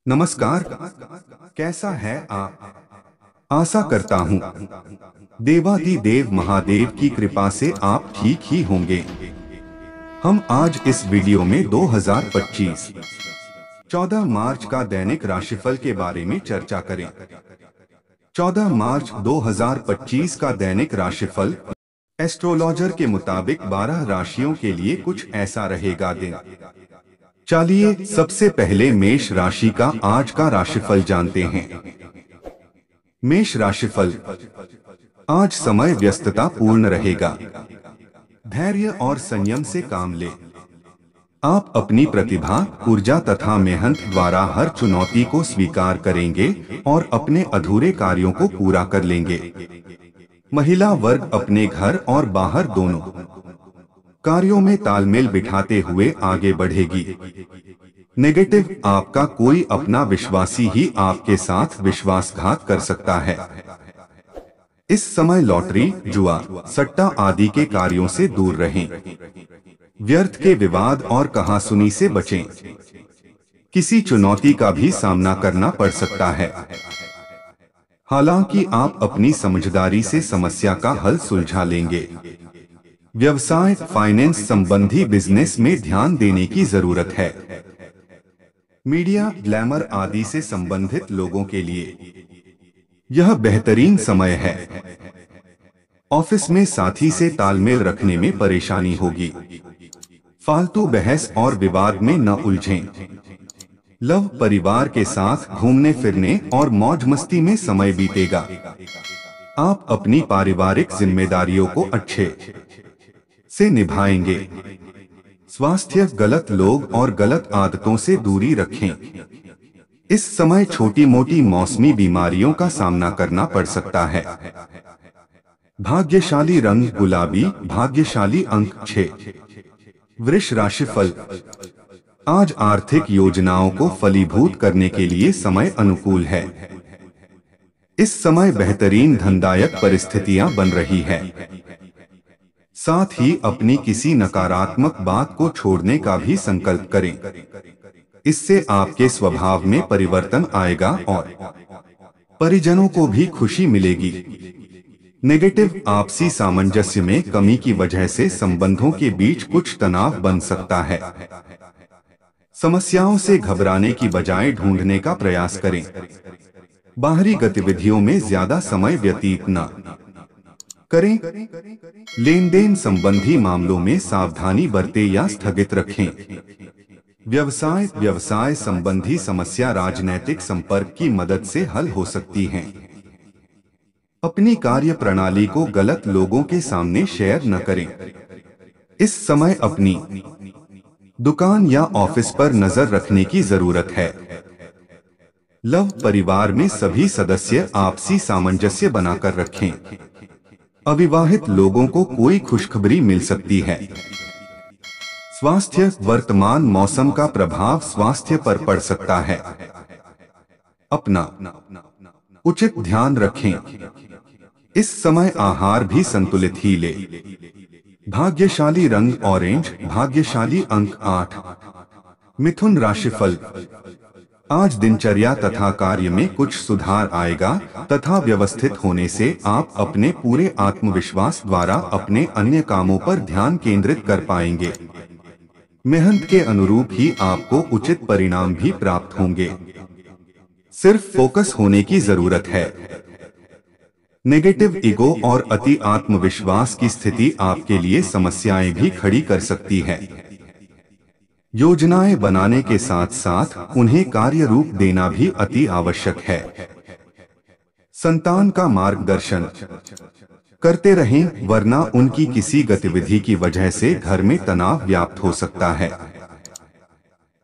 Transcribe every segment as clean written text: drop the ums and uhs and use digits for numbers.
नमस्कार। कैसा है आप? आशा करता हूँ देवाधिदेव महादेव की कृपा से आप ठीक ही होंगे। हम आज इस वीडियो में 2025 14 मार्च का दैनिक राशिफल के बारे में चर्चा करें। 14 मार्च 2025 का दैनिक राशिफल एस्ट्रोलॉजर के मुताबिक 12 राशियों के लिए कुछ ऐसा रहेगा दिन। चलिए सबसे पहले मेष राशि का आज का राशिफल जानते हैं। मेष राशिफल, आज समय व्यस्तता पूर्ण रहेगा। धैर्य और संयम से काम ले। आप अपनी प्रतिभा, ऊर्जा तथा मेहनत द्वारा हर चुनौती को स्वीकार करेंगे और अपने अधूरे कार्यों को पूरा कर लेंगे। महिला वर्ग अपने घर और बाहर दोनों कार्यों में तालमेल बिठाते हुए आगे बढ़ेगी। नेगेटिव, आपका कोई अपना विश्वासी ही आपके साथ विश्वासघात कर सकता है। इस समय लॉटरी, जुआ, सट्टा आदि के कार्यों से दूर रहें। व्यर्थ के विवाद और कहासुनी से बचें। किसी चुनौती का भी सामना करना पड़ सकता है। हालांकि आप अपनी समझदारी से समस्या का हल सुलझा लेंगे। व्यवसाय, फाइनेंस संबंधी बिजनेस में ध्यान देने की जरूरत है। मीडिया, ग्लैमर आदि से संबंधित लोगों के लिए यह बेहतरीन समय है। ऑफिस में साथी से तालमेल रखने में परेशानी होगी। फालतू बहस और विवाद में न उलझें। लव, परिवार के साथ घूमने फिरने और मौज मस्ती में समय बीतेगा। आप अपनी पारिवारिक जिम्मेदारियों को अच्छे से निभाएंगे। स्वास्थ्य, गलत लोग और गलत आदतों से दूरी रखें। इस समय छोटी मोटी मौसमी बीमारियों का सामना करना पड़ सकता है। भाग्यशाली रंग गुलाबी, भाग्यशाली अंक 6। वृष राशिफल, आज आर्थिक योजनाओं को फलीभूत करने के लिए समय अनुकूल है। इस समय बेहतरीन धनदायक परिस्थितियां बन रही है। साथ ही अपनी किसी नकारात्मक बात को छोड़ने का भी संकल्प करें। इससे आपके स्वभाव में परिवर्तन आएगा और परिजनों को भी खुशी मिलेगी। नेगेटिव, आपसी सामंजस्य में कमी की वजह से संबंधों के बीच कुछ तनाव बन सकता है। समस्याओं से घबराने की बजाय ढूंढने का प्रयास करें। बाहरी गतिविधियों में ज्यादा समय व्यतीत न करें। लेन देन संबंधी मामलों में सावधानी बरतें या स्थगित रखें। व्यवसाय संबंधी समस्या राजनैतिक संपर्क की मदद से हल हो सकती है। अपनी कार्य प्रणाली को गलत लोगों के सामने शेयर न करें। इस समय अपनी दुकान या ऑफिस पर नजर रखने की जरूरत है। लव, परिवार में सभी सदस्य आपसी सामंजस्य बनाकर रखें। अविवाहित लोगों को कोई खुशखबरी मिल सकती है। स्वास्थ्य, वर्तमान मौसम का प्रभाव स्वास्थ्य पर पड़ सकता है। अपना उचित ध्यान रखें। इस समय आहार भी संतुलित ही ले। भाग्यशाली रंग ऑरेंज, भाग्यशाली अंक 8। मिथुन राशिफल, आज दिनचर्या तथा कार्य में कुछ सुधार आएगा तथा व्यवस्थित होने से आप अपने पूरे आत्मविश्वास द्वारा अपने अन्य कामों पर ध्यान केंद्रित कर पाएंगे। मेहनत के अनुरूप ही आपको उचित परिणाम भी प्राप्त होंगे। सिर्फ फोकस होने की जरूरत है। नेगेटिव, ईगो और अति आत्मविश्वास की स्थिति आपके लिए समस्याएं भी खड़ी कर सकती है। योजनाएं बनाने के साथ साथ उन्हें कार्य रूप देना भी अति आवश्यक है। संतान का मार्गदर्शन करते रहें, वरना उनकी किसी गतिविधि की वजह से घर में तनाव व्याप्त हो सकता है।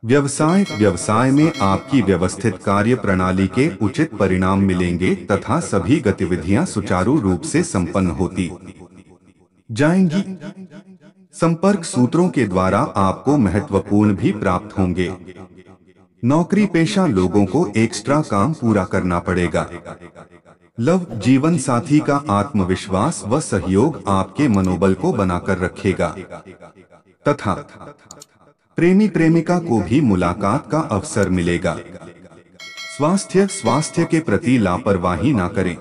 व्यवसाय में आपकी व्यवस्थित कार्य प्रणाली के उचित परिणाम मिलेंगे तथा सभी गतिविधियां सुचारू रूप से संपन्न होती जाएंगी। संपर्क सूत्रों के द्वारा आपको महत्वपूर्ण भी प्राप्त होंगे। नौकरी पेशा लोगों को एक्स्ट्रा काम पूरा करना पड़ेगा। लव, जीवन साथी का आत्मविश्वास व सहयोग आपके मनोबल को बनाकर रखेगा तथा प्रेमी प्रेमिका को भी मुलाकात का अवसर मिलेगा। स्वास्थ्य के प्रति लापरवाही ना करें।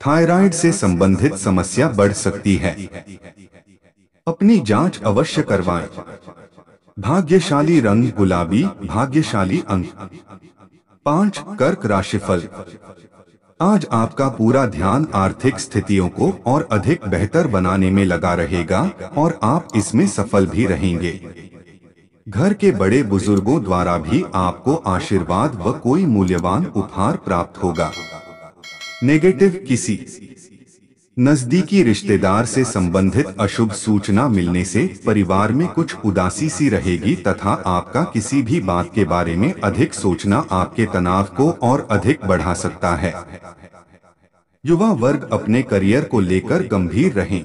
थायराइड से संबंधित समस्या बढ़ सकती है। अपनी जांच अवश्य करवाएं। भाग्यशाली रंग गुलाबी, भाग्यशाली अंक 5। कर्क राशिफल। आज आपका पूरा ध्यान आर्थिक स्थितियों को और अधिक बेहतर बनाने में लगा रहेगा और आप इसमें सफल भी रहेंगे। घर के बड़े बुजुर्गों द्वारा भी आपको आशीर्वाद व कोई मूल्यवान उपहार प्राप्त होगा। नेगेटिव, किसी नजदीकी रिश्तेदार से संबंधित अशुभ सूचना मिलने से परिवार में कुछ उदासी सी रहेगी तथा आपका किसी भी बात के बारे में अधिक सोचना आपके तनाव को और अधिक बढ़ा सकता है। युवा वर्ग अपने करियर को लेकर गंभीर रहें।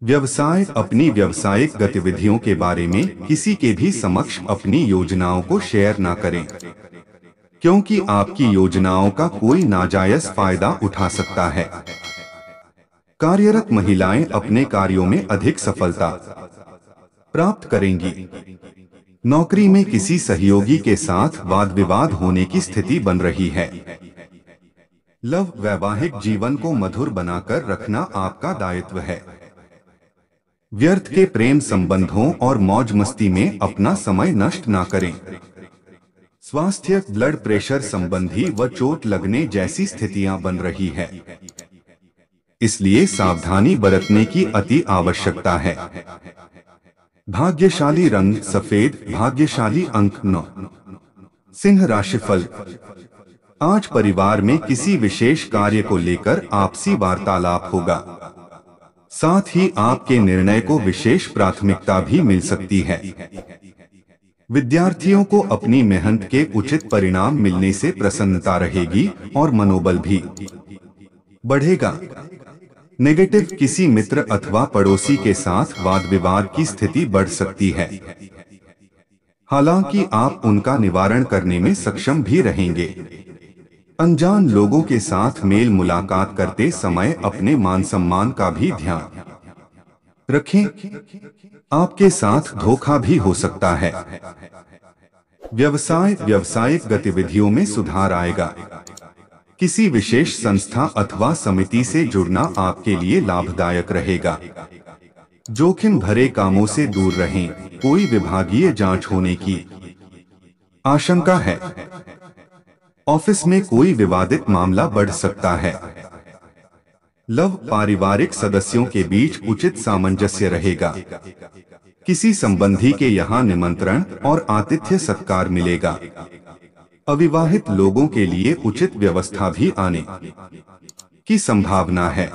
व्यवसाय, अपनी व्यावसायिक गतिविधियों के बारे में किसी के भी समक्ष अपनी योजनाओं को शेयर ना करें, क्योंकि आपकी योजनाओं का कोई नाजायज फायदा उठा सकता है। कार्यरत महिलाएं अपने कार्यों में अधिक सफलता प्राप्त करेंगी। नौकरी में किसी सहयोगी के साथ वाद विवाद होने की स्थिति बन रही है। लव, वैवाहिक जीवन को मधुर बनाकर रखना आपका दायित्व है। व्यर्थ के प्रेम संबंधों और मौज मस्ती में अपना समय नष्ट ना करें। स्वास्थ्य, ब्लड प्रेशर संबंधी व चोट लगने जैसी स्थितियां बन रही है, इसलिए सावधानी बरतने की अति आवश्यकता है। भाग्यशाली रंग सफेद, भाग्यशाली अंक 9। सिंह राशिफल। आज परिवार में किसी विशेष कार्य को लेकर आपसी वार्तालाप होगा। साथ ही आपके निर्णय को विशेष प्राथमिकता भी मिल सकती है। विद्यार्थियों को अपनी मेहनत के उचित परिणाम मिलने से प्रसन्नता रहेगी और मनोबल भी बढ़ेगा। नेगेटिव, किसी मित्र अथवा पड़ोसी के साथ वाद विवाद की स्थिति बढ़ सकती है। हालांकि आप उनका निवारण करने में सक्षम भी रहेंगे। अनजान लोगों के साथ मेल मुलाकात करते समय अपने मान सम्मान का भी ध्यान रखें, आपके साथ धोखा भी हो सकता है। व्यवसाय, व्यावसायिक गतिविधियों में सुधार आएगा। किसी विशेष संस्था अथवा समिति से जुड़ना आपके लिए लाभदायक रहेगा। जोखिम भरे कामों से दूर रहें, कोई विभागीय जांच होने की आशंका है। ऑफिस में कोई विवादित मामला बढ़ सकता है। लव, पारिवारिक सदस्यों के बीच उचित सामंजस्य रहेगा। किसी संबंधी के यहाँ निमंत्रण और आतिथ्य सत्कार मिलेगा। अविवाहित लोगों के लिए उचित व्यवस्था भी आने की संभावना है।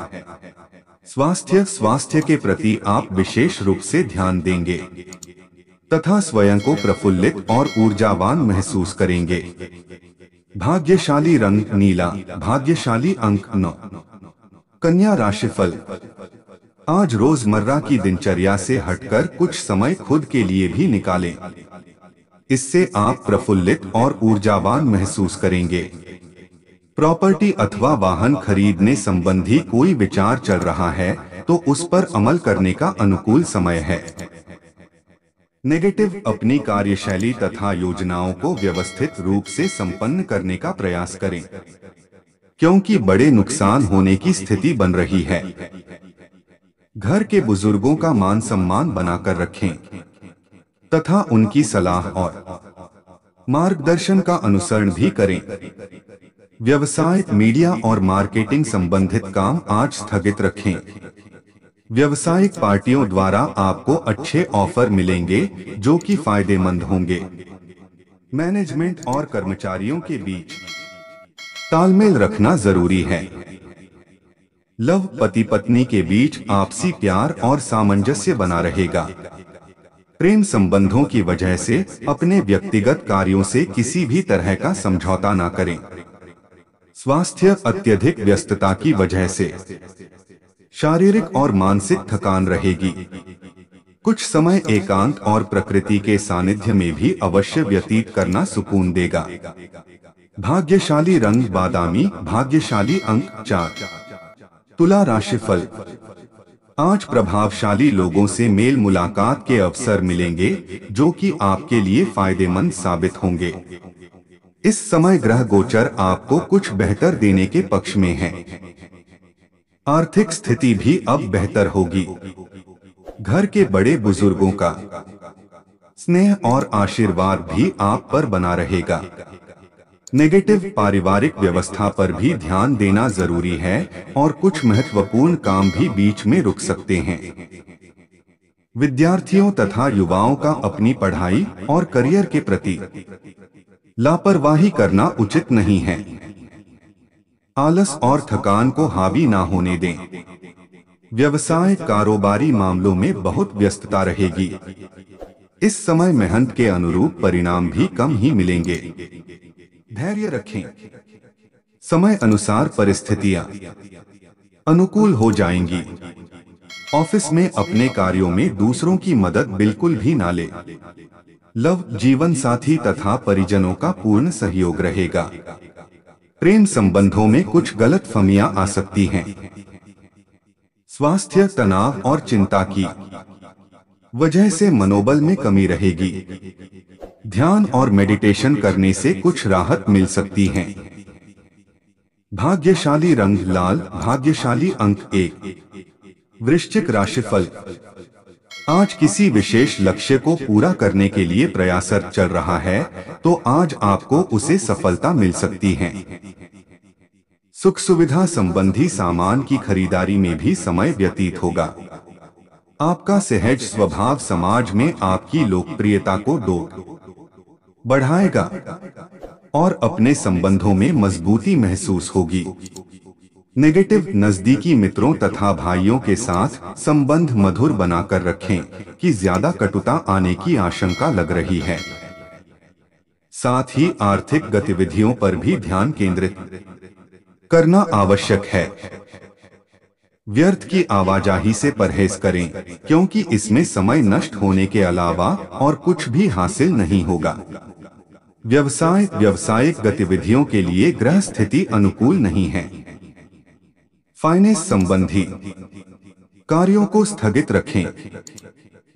स्वास्थ्य के प्रति आप विशेष रूप से ध्यान देंगे तथा स्वयं को प्रफुल्लित और ऊर्जावान महसूस करेंगे। भाग्यशाली रंग नीला, भाग्यशाली अंक 9। कन्या राशिफल। आज रोजमर्रा की दिनचर्या से हटकर कुछ समय खुद के लिए भी निकालें। इससे आप प्रफुल्लित और ऊर्जावान महसूस करेंगे। प्रॉपर्टी अथवा वाहन खरीदने संबंधी कोई विचार चल रहा है तो उस पर अमल करने का अनुकूल समय है। नेगेटिव, अपनी कार्यशैली तथा योजनाओं को व्यवस्थित रूप से संपन्न करने का प्रयास करें, क्योंकि बड़े नुकसान होने की स्थिति बन रही है। घर के बुजुर्गों का मान सम्मान बनाकर रखें तथा उनकी सलाह और मार्गदर्शन का अनुसरण भी करें। व्यवसाय, मीडिया और मार्केटिंग संबंधित काम आज स्थगित रखें। व्यावसायिक पार्टियों द्वारा आपको अच्छे ऑफर मिलेंगे जो कि फायदेमंद होंगे। मैनेजमेंट और कर्मचारियों के बीच तालमेल रखना जरूरी है। लव, पति पत्नी के बीच आपसी प्यार और सामंजस्य बना रहेगा। प्रेम संबंधों की वजह से अपने व्यक्तिगत कार्यों से किसी भी तरह का समझौता न करें। स्वास्थ्य, अत्यधिक व्यस्तता की वजह से शारीरिक और मानसिक थकान रहेगी। कुछ समय एकांत और प्रकृति के सानिध्य में भी अवश्य व्यतीत करना सुकून देगा। भाग्यशाली रंग बादामी, भाग्यशाली अंक 4। तुला राशिफल। आज प्रभावशाली लोगों से मेल मुलाकात के अवसर मिलेंगे जो कि आपके लिए फायदेमंद साबित होंगे। इस समय ग्रह गोचर आपको कुछ बेहतर देने के पक्ष में है। आर्थिक स्थिति भी अब बेहतर होगी। घर के बड़े बुजुर्गों का स्नेह और आशीर्वाद भी आप पर बना रहेगा। नेगेटिव पारिवारिक व्यवस्था पर भी ध्यान देना जरूरी है और कुछ महत्वपूर्ण काम भी बीच में रुक सकते हैं। विद्यार्थियों तथा युवाओं का अपनी पढ़ाई और करियर के प्रति लापरवाही करना उचित नहीं है। आलस और थकान को हावी ना होने दें। व्यवसाय कारोबारी मामलों में बहुत व्यस्तता रहेगी। इस समय मेहनत के अनुरूप परिणाम भी कम ही मिलेंगे। धैर्य रखें। समय अनुसार परिस्थितियां अनुकूल हो जाएंगी। ऑफिस में अपने कार्यों में दूसरों की मदद बिल्कुल भी ना ले। लव जीवन साथी तथा परिजनों का पूर्ण सहयोग रहेगा। प्रेम संबंधों में कुछ गलतफहमियां आ सकती हैं। स्वास्थ्य तनाव और चिंता की वजह से मनोबल में कमी रहेगी। ध्यान और मेडिटेशन करने से कुछ राहत मिल सकती है। भाग्यशाली रंग लाल, भाग्यशाली अंक 1। वृश्चिक राशिफल। आज किसी विशेष लक्ष्य को पूरा करने के लिए प्रयासरत चल रहा है तो आज आपको उसे सफलता मिल सकती है। सुख सुविधा संबंधी सामान की खरीदारी में भी समय व्यतीत होगा। आपका सहज स्वभाव समाज में आपकी लोकप्रियता को बढ़ाएगा और अपने संबंधों में मजबूती महसूस होगी। नेगेटिव नजदीकी मित्रों तथा भाइयों के साथ संबंध मधुर बनाकर रखें कि ज्यादा कटुता आने की आशंका लग रही है। साथ ही आर्थिक गतिविधियों पर भी ध्यान केंद्रित करना आवश्यक है। व्यर्थ की आवाजाही से परहेज करें क्योंकि इसमें समय नष्ट होने के अलावा और कुछ भी हासिल नहीं होगा। व्यावसायिक गतिविधियों के लिए ग्रह स्थिति अनुकूल नहीं है। फाइनेंस संबंधी कार्यों को स्थगित रखें।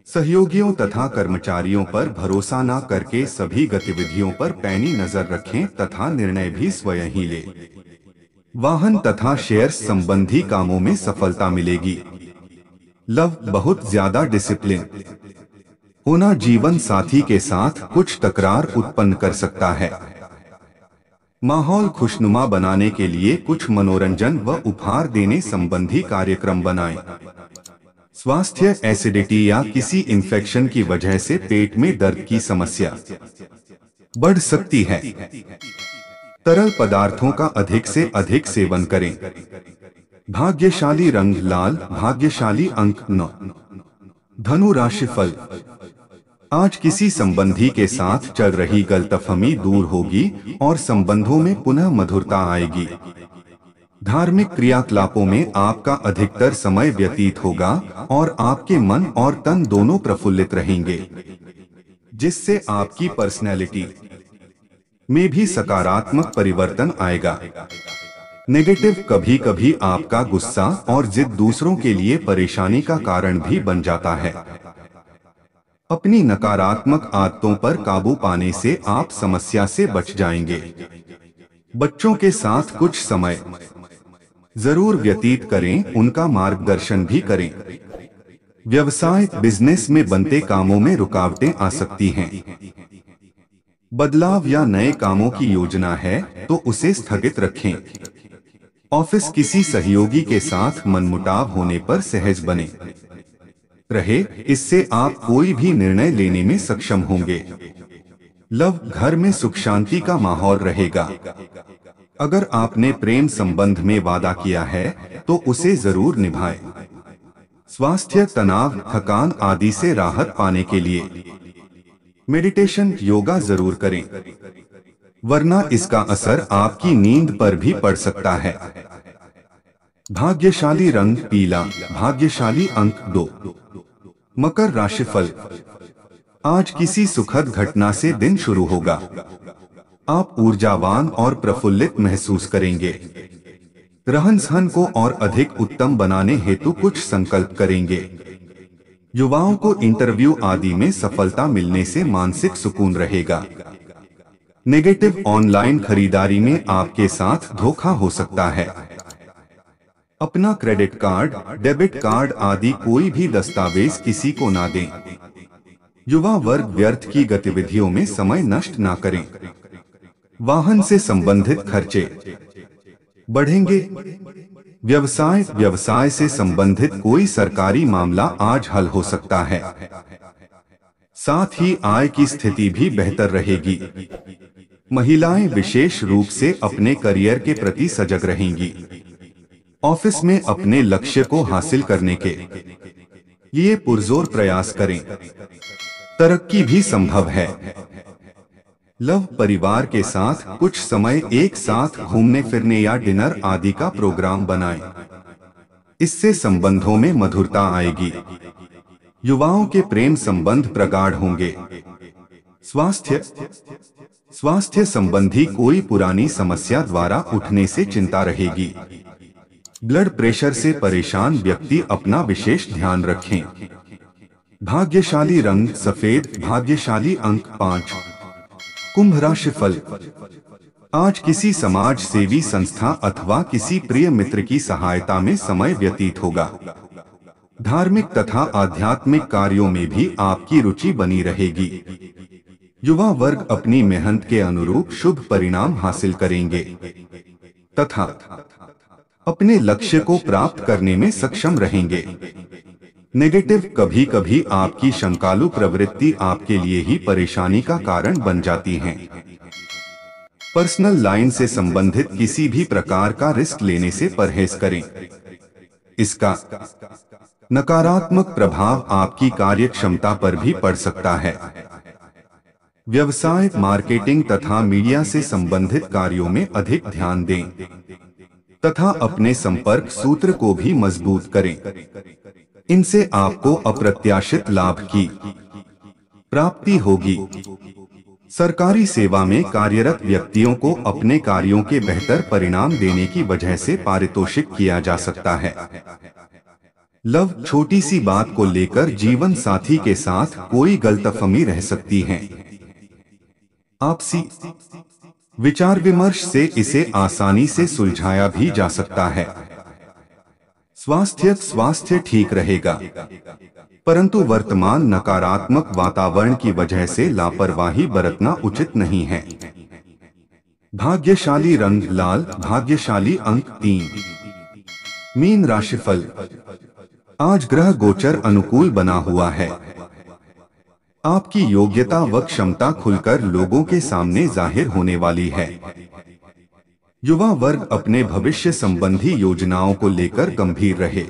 सहयोगियों तथा कर्मचारियों पर भरोसा न करके सभी गतिविधियों पर पैनी नजर रखें तथा निर्णय भी स्वयं ही लें। वाहन तथा शेयर्स संबंधी कामों में सफलता मिलेगी। लव बहुत ज्यादा डिसिप्लिन होना जीवन साथी के साथ कुछ तकरार उत्पन्न कर सकता है। माहौल खुशनुमा बनाने के लिए कुछ मनोरंजन व उपहार देने संबंधी कार्यक्रम बनाएं। स्वास्थ्य एसिडिटी या किसी इन्फेक्शन की वजह से पेट में दर्द की समस्या बढ़ सकती है। तरल पदार्थों का अधिक से अधिक सेवन करें। भाग्यशाली रंग लाल, भाग्यशाली अंक 9। धनु राशिफल। आज किसी संबंधी के साथ चल रही गलतफहमी दूर होगी और संबंधों में पुनः मधुरता आएगी। धार्मिक क्रियाकलापों में आपका अधिकतर समय व्यतीत होगा और आपके मन और तन दोनों प्रफुल्लित रहेंगे, जिससे आपकी पर्सनैलिटी में भी सकारात्मक परिवर्तन आएगा। नेगेटिव कभी कभी आपका गुस्सा और जिद दूसरों के लिए परेशानी का कारण भी बन जाता है। अपनी नकारात्मक आदतों पर काबू पाने से आप समस्या से बच जाएंगे। बच्चों के साथ कुछ समय जरूर व्यतीत करें, उनका मार्गदर्शन भी करें। व्यवसाय बिजनेस में बनते कामों में रुकावटें आ सकती हैं। बदलाव या नए कामों की योजना है तो उसे स्थगित रखें। ऑफिस किसी सहयोगी के साथ मनमुटाव होने पर सहज बने रहे, इससे आप कोई भी निर्णय लेने में सक्षम होंगे। लव घर में सुख शांति का माहौल रहेगा। अगर आपने प्रेम संबंध में वादा किया है तो उसे जरूर निभाएं। स्वास्थ्य तनाव, थकान आदि से राहत पाने के लिए मेडिटेशन, योगा जरूर करें, वरना इसका असर आपकी नींद पर भी पड़ सकता है। भाग्यशाली रंग पीला, भाग्यशाली अंक 2। मकर राशिफल। आज किसी सुखद घटना से दिन शुरू होगा। आप ऊर्जावान और प्रफुल्लित महसूस करेंगे। रहन सहन को और अधिक उत्तम बनाने हेतु कुछ संकल्प करेंगे। युवाओं को इंटरव्यू आदि में सफलता मिलने से मानसिक सुकून रहेगा। नेगेटिव ऑनलाइन खरीदारी में आपके साथ धोखा हो सकता है। अपना क्रेडिट कार्ड, डेबिट कार्ड आदि कोई भी दस्तावेज किसी को ना दें। युवा वर्ग व्यर्थ की गतिविधियों में समय नष्ट ना करें। वाहन से संबंधित खर्चे बढ़ेंगे। व्यवसाय से संबंधित कोई सरकारी मामला आज हल हो सकता है। साथ ही आय की स्थिति भी बेहतर रहेगी। महिलाएं विशेष रूप से अपने करियर के प्रति सजग रहेंगी। ऑफिस में अपने लक्ष्य को हासिल करने के लिए पुरजोर प्रयास करें। तरक्की भी संभव है। लव परिवार के साथ कुछ समय एक साथ घूमने फिरने या डिनर आदि का प्रोग्राम बनाएं। इससे संबंधों में मधुरता आएगी। युवाओं के प्रेम संबंध प्रगाढ़ होंगे। स्वास्थ्य संबंधी कोई पुरानी समस्या द्वारा उठने से चिंता रहेगी। ब्लड प्रेशर से परेशान व्यक्ति अपना विशेष ध्यान रखें। भाग्यशाली रंग सफेद, भाग्यशाली अंक 5। कुंभ राशिफल। आज किसी समाज सेवी संस्था अथवा किसी प्रिय मित्र की सहायता में समय व्यतीत होगा। धार्मिक तथा आध्यात्मिक कार्यों में भी आपकी रुचि बनी रहेगी। युवा वर्ग अपनी मेहनत के अनुरूप शुभ परिणाम हासिल करेंगे तथा अपने लक्ष्य को प्राप्त करने में सक्षम रहेंगे। नेगेटिव कभी कभी आपकी शंकालु प्रवृत्ति आपके लिए ही परेशानी का कारण बन जाती हैं। पर्सनल लाइन से संबंधित किसी भी प्रकार का रिस्क लेने से परहेज करें। इसका नकारात्मक प्रभाव आपकी कार्यक्षमता पर भी पड़ सकता है। व्यवसाय, मार्केटिंग तथा मीडिया से संबंधित कार्यों में अधिक ध्यान दें तथा अपने संपर्क सूत्र को भी मजबूत करें। इनसे आपको अप्रत्याशित लाभ की प्राप्ति होगी। सरकारी सेवा में कार्यरत व्यक्तियों को अपने कार्यों के बेहतर परिणाम देने की वजह से पारितोषिक किया जा सकता है। लव, छोटी सी बात को लेकर जीवन साथी के साथ कोई गलतफहमी रह सकती है। आपसी विचार विमर्श से इसे आसानी से सुलझाया भी जा सकता है। स्वास्थ्य ठीक रहेगा, परंतु वर्तमान नकारात्मक वातावरण की वजह से लापरवाही बरतना उचित नहीं है। भाग्यशाली रंग लाल, भाग्यशाली अंक 3। मीन राशिफल। आज ग्रह गोचर अनुकूल बना हुआ है। आपकी योग्यता व क्षमता खुलकर लोगों के सामने जाहिर होने वाली है। युवा वर्ग अपने भविष्य संबंधी योजनाओं को लेकर गंभीर रहे।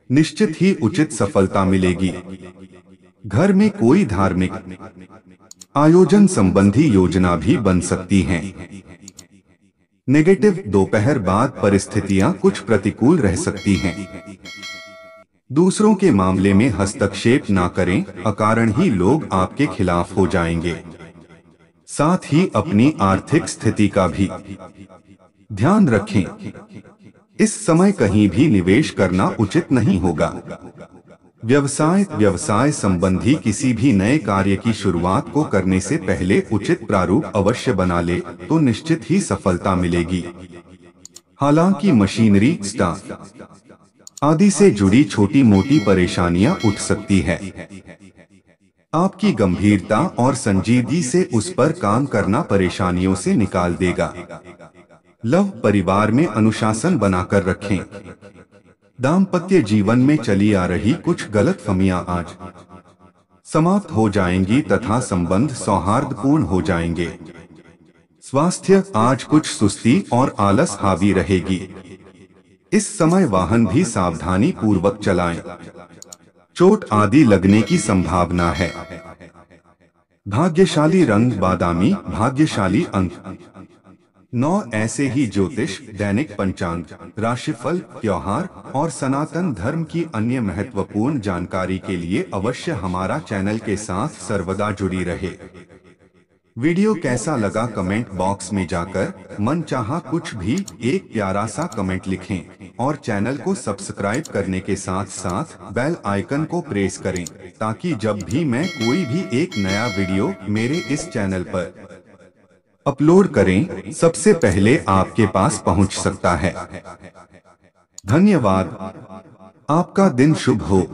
निश्चित ही उचित सफलता मिलेगी। घर में कोई धार्मिक आयोजन संबंधी योजना भी बन सकती है। नेगेटिव, दोपहर बाद परिस्थितियां कुछ प्रतिकूल रह सकती हैं। दूसरों के मामले में हस्तक्षेप ना करें, अकारण ही लोग आपके खिलाफ हो जाएंगे। साथ ही अपनी आर्थिक स्थिति का भी ध्यान रखें। इस समय कहीं भी निवेश करना उचित नहीं होगा। व्यवसाय संबंधी किसी भी नए कार्य की शुरुआत को करने से पहले उचित प्रारूप अवश्य बना ले तो निश्चित ही सफलता मिलेगी। हालांकि मशीनरी, स्टाफ आदि से जुड़ी छोटी मोटी परेशानियां उठ सकती है। आपकी गंभीरता और संजीदगी से उस पर काम करना परेशानियों से निकाल देगा। लव, परिवार में अनुशासन बनाकर रखें। दाम्पत्य जीवन में चली आ रही कुछ गलतफहमियां आज समाप्त हो जाएंगी तथा संबंध सौहार्दपूर्ण हो जाएंगे। स्वास्थ्य, आज कुछ सुस्ती और आलस हावी रहेगी। इस समय वाहन भी सावधानी पूर्वक चलाएं। चोट आदि लगने की संभावना है। भाग्यशाली रंग बादामी, भाग्यशाली अंक 9। ऐसे ही ज्योतिष, दैनिक पंचांग, राशिफल, त्योहार और सनातन धर्म की अन्य महत्वपूर्ण जानकारी के लिए अवश्य हमारा चैनल के साथ सर्वदा जुड़ी रहे। वीडियो कैसा लगा कमेंट बॉक्स में जाकर मनचाहा कुछ भी एक प्यारा सा कमेंट लिखें और चैनल को सब्सक्राइब करने के साथ साथ बेल आइकन को प्रेस करें ताकि जब भी मैं कोई भी एक नया वीडियो मेरे इस चैनल पर अपलोड करें, सबसे पहले आपके पास पहुंच सकता है। धन्यवाद। आपका दिन शुभ हो।